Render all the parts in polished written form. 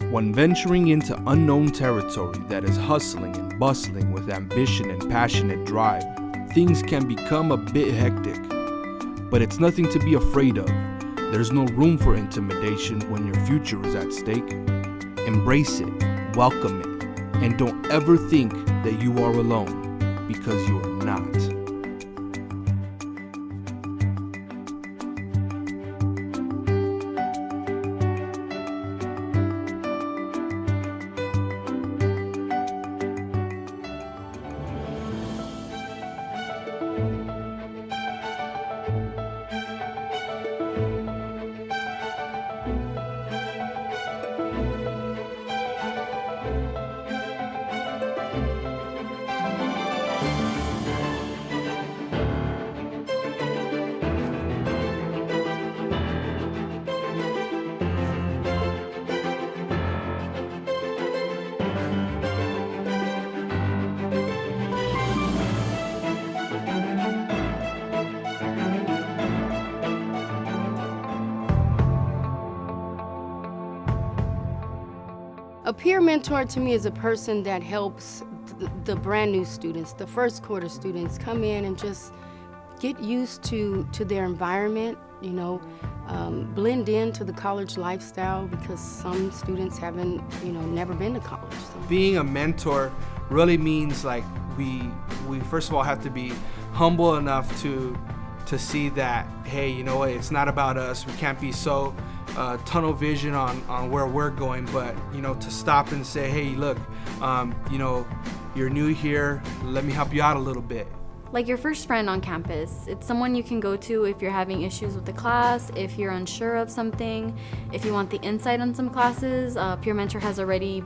When venturing into unknown territory that is hustling and bustling with ambition and passionate drive, things can become a bit hectic. But it's nothing to be afraid of. There's no room for intimidation when your future is at stake. Embrace it, welcome it, and don't ever think that you are alone, because you are not. A peer mentor to me is a person that helps the brand new students, the first quarter students, come in and just get used to their environment, blend into the college lifestyle, because some students haven't, never been to college. So. Being a mentor really means like we first of all have to be humble enough to see that, hey, you know what, it's not about us. We can't be so tunnel vision on where we're going, but to stop and say, hey, look, you're new here, let me help you out a little bit. Like your first friend on campus. It's someone you can go to if you're having issues with the class, if you're unsure of something, if you want the insight on some classes. Peer mentor has already,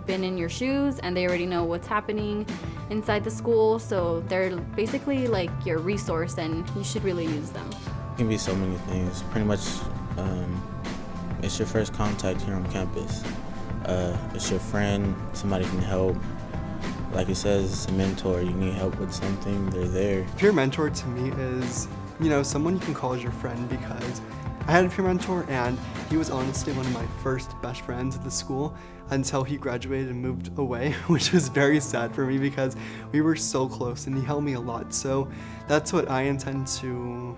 been in your shoes, and they already know what's happening inside the school, so they're basically like your resource, and you should really use them. It can be so many things. Pretty much, it's your first contact here on campus. It's your friend, somebody can help. Like it says, it's a mentor. You need help with something, they're there. Peer mentor to me is, someone you can call as your friend, because I had a peer mentor and he was honestly one of my first best friends at the school until he graduated and moved away, which was very sad for me because we were so close and he helped me a lot. So that's what I intend to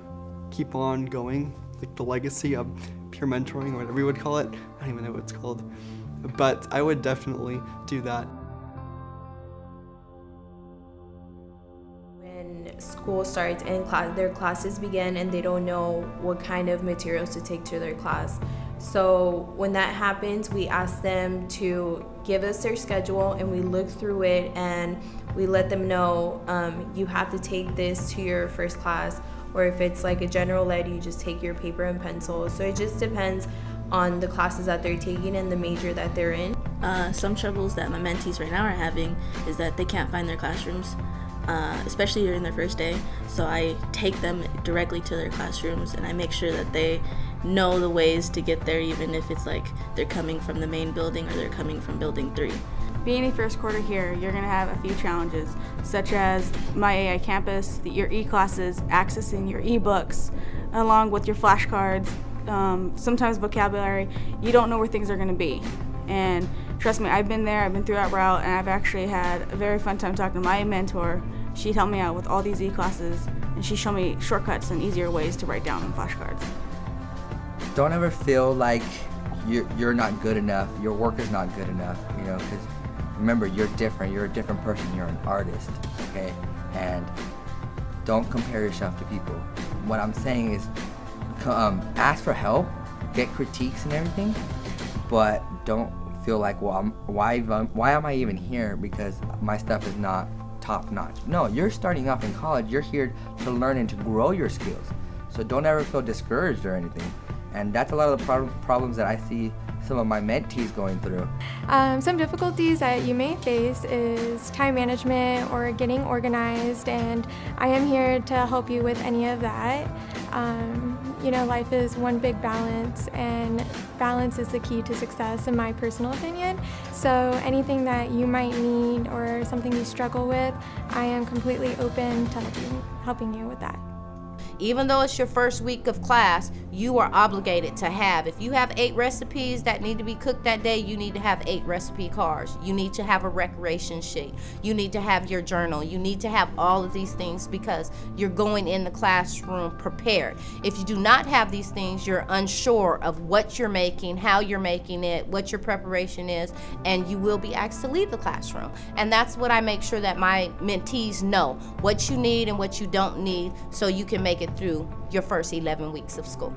keep on going, like the legacy of peer mentoring, or whatever you would call it. I don't even know what it's called, but I would definitely do that. When school starts and their classes begin and they don't know what kind of materials to take to their class. So when that happens, we ask them to give us their schedule and we look through it and we let them know you have to take this to your first class, or if it's like a general ed, you just take your paper and pencil. So it just depends on the classes that they're taking and the major that they're in. Some troubles that my mentees right now are having is that they can't find their classrooms, especially during their first day. So I take them directly to their classrooms and I make sure that they know the ways to get there, even if it's like they're coming from the main building or they're coming from building 3. Being a first quarter here, you're going to have a few challenges, such as My AI Campus, your e-classes, accessing your e-books, along with your flashcards, sometimes vocabulary. You don't know where things are going to be. And trust me, I've been there, I've been through that route, and I've actually had a very fun time talking to my mentor. She'd help me out with all these e-classes, and she showed me shortcuts and easier ways to write down on flashcards. Don't ever feel like you're not good enough, your work is not good enough, because remember, you're different, you're a different person, you're an artist, okay? And don't compare yourself to people. What I'm saying is, ask for help, get critiques and everything, but don't feel like, well, why am I even here because my stuff is not top notch. No, you're starting off in college, you're here to learn and to grow your skills. So don't ever feel discouraged or anything. And that's a lot of the problems that I see some of my mentees going through. Some difficulties that you may face is time management or getting organized, and I am here to help you with any of that. Life is one big balance, and balance is the key to success in my personal opinion. So anything that you might need or something you struggle with, I am completely open to helping you with that. Even though it's your first week of class, you are obligated to have, if you have 8 recipes that need to be cooked that day, you need to have 8 recipe cards. You need to have a recreation sheet. You need to have your journal. You need to have all of these things because you're going in the classroom prepared. If you do not have these things, you're unsure of what you're making, how you're making it, what your preparation is, and you will be asked to leave the classroom. And that's what I make sure that my mentees know, what you need and what you don't need, so you can make it through your first 11 weeks of school.